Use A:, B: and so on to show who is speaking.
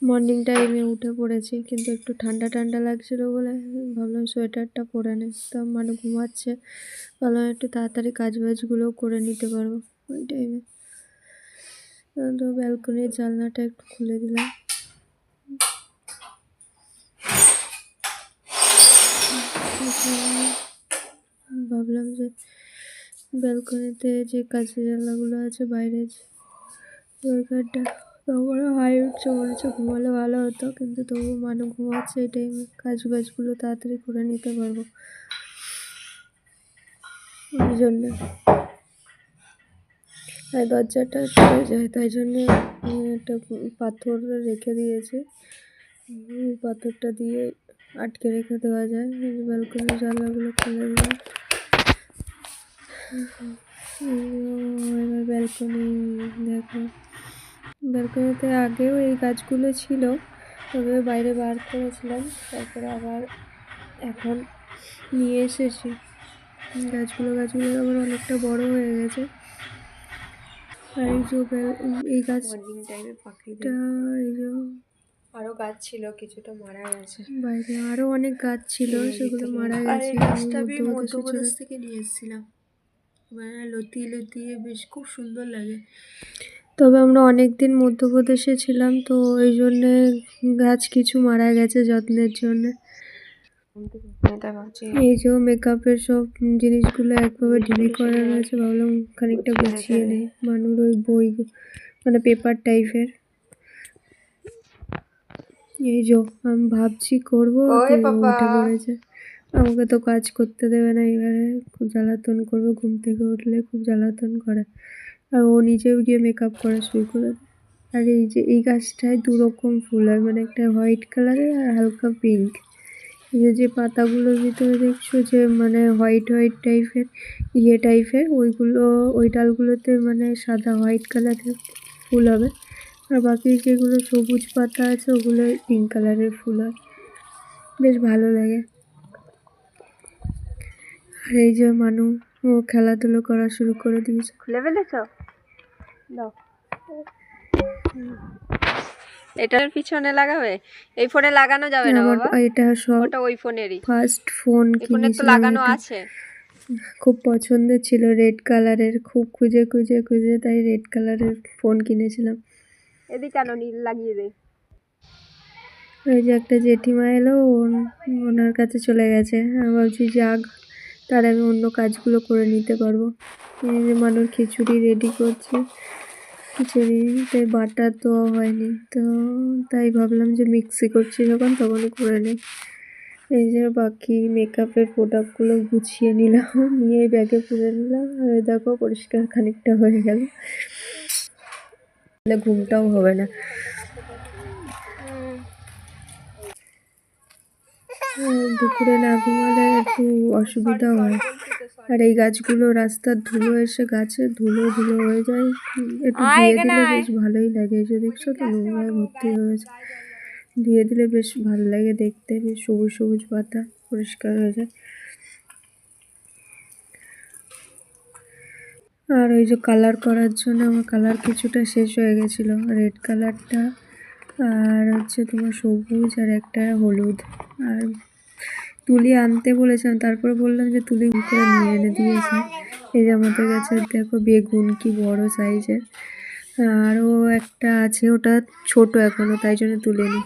A: Morning টাইমে উঠে পড়েছি, কিন্তু একটু ঠান্ডা ঠান্ডা লাগছিল বলে ভাবলাম সোয়েটারটা পরে নে। তো মানে ঘুমাচ্ছে, ভাবলাম একটু তাড়াতাড়ি কাজ বাজগুলোও করে নিতে পারবো ওই টাইমে। তো ব্যালকনির জানলাটা একটু খুলে দিলাম। ভাবলাম যে ব্যালকনিতে যে কাঁচের জানলাগুলো আছে বাইরের ওইখানটা তখন হাই উঠছে, মনে হচ্ছে ঘুমালে ভালো হতো, কিন্তু তবু মানুষ ঘুমাচ্ছে এই টাইমে কাজ বাজগুলো তাড়াতাড়ি করে নিতে পারবো ওই জন্য। আর দরজাটা চলে যায়, তাই জন্যে একটা পাথর রেখে দিয়েছে, পাথরটা দিয়ে আটকে রেখে দেওয়া যায়। ব্যালকনির জানলাগুলো খুলে দিলাম। এবার ব্যালকনি দেখো, ব্যালকনিতে আগেও এই গাছগুলো ছিল, তবে বাইরে বার করেছিলাম, তারপরে আবার এখন নিয়ে এসেছি গাছগুলো আবার অনেকটা বড় হয়ে গেছে। আর এই যে এই গাছটা, এই যে
B: আরো গাছ ছিল, কিছুটা মারা গেছে।
A: বাইরে আরো অনেক গাছ ছিল, সেগুলো মারা গেছে।
B: গাছটা আমি মধ্যপ্রদেশ থেকে নিয়ে এসেছিলাম, মানে লতিয়ে বেশ খুব সুন্দর লাগে।
A: তবে আমরা অনেক দিন মধ্যপ্রদেশে ছিলাম, তো ওই জন্যে গাছ কিছু মারা গেছে যত্নের জন্যে। এই যে মেকআপের সব জিনিসগুলো একভাবে ঢিবি করা রয়েছে, ভাবলাম খানিকটা গুছিয়ে নেই। মানুষ ওই বই মানে পেপার টাইপের। এই যে আমি ভাবছি করবো, তো উঠে পড়েছে। আমাকে তো কাজ করতে দেবে না, এবারে খুব জ্বালাতন করবে, ঘুম থেকে উঠলে খুব জ্বালাতন করে। আর ও নিজেও গিয়ে মেকআপ করা শুরু করে। আর এই যে এই গাছটায় দুরকম ফুল হয়, মানে একটা হোয়াইট কালারের আর হালকা পিঙ্ক। এই যে পাতাগুলোর ভিতরে দেখছো যে মানে হোয়াইট টাইপের ওইগুলো, ওই ডালগুলোতে মানে সাদা হোয়াইট কালারের ফুল হবে, আর বাকি যেগুলো সবুজ পাতা আছে ওগুলো পিঙ্ক কালারের ফুল হয়, বেশ ভালো লাগে। আর এই যে মানু, ও খেলাধুলো করা শুরু করে দিয়েছে।
B: খুলে ফেলেছ? দাও, এটার পিছনে লাগাবে? এই ফোনে লাগানো যাবে না বাবা,
A: এটা সব
B: ওটা ওই ফোনেরই,
A: ফার্স্ট ফোন
B: কিনেছিলাম, তো লাগানো আছে।
A: খুব পছন্দের ছিল রেড কালারের, খুব খুঁজে তাই রেড কালারের ফোন কিনেছিলাম।
B: এদিকে কেন নীল লাগিয়ে দে।
A: ওই যে একটা জেঠিমা এলো, ওনার কাছে চলে গেছে। আমি ভাবছি যাক, তার আমি অন্য কাজগুলো করে নিতে পারবো। এই যে মানুষ খিচুড়ি রেডি করছে, খিচুড়িতে বাটার দেওয়া হয়নি, তো তাই ভাবলাম যে মিক্সি করছি যখন তখনই করে নিই। এই যে বাকি মেকআপের প্রোডাক্টগুলো গুছিয়ে নিলাম, নিয়ে ব্যাগে পুরে নিলাম। আর দেখো পরিষ্কার খানিকটা হয়ে গেল, ঘুমটাও হবে না। দুপুরে না ঘুমালে একটু অসুবিধা হয়। আর এই গাছগুলো রাস্তার ধুলো এসে গাছের ধুলো হয়ে যায়, একটু ধুয়ে দিলে বেশ ভালোই লাগে। এই যে দেখছো তো নোংরায় ভর্তি হয়েছে, ধুয়ে দিলে বেশ ভালো লাগে দেখতে, বেশ সবুজ পাতা পরিষ্কার হয়ে যায়। আর ওই যে কালার করার জন্য আমার কালার কিছুটা শেষ হয়ে গেছিলো, রেড কালারটা আর হচ্ছে তোমার সবুজ আর একটা হলুদ। আর তুলি আনতে বলেছিলাম, তারপরে বললাম যে তুলি করে নিয়ে এনে দিয়েছে। এই যে আমাদের কাছে দেখো বেগুন কি বড় সাইজের, আরও একটা আছে, ওটা ছোট এখনো, তাই জন্য তুলে নিই।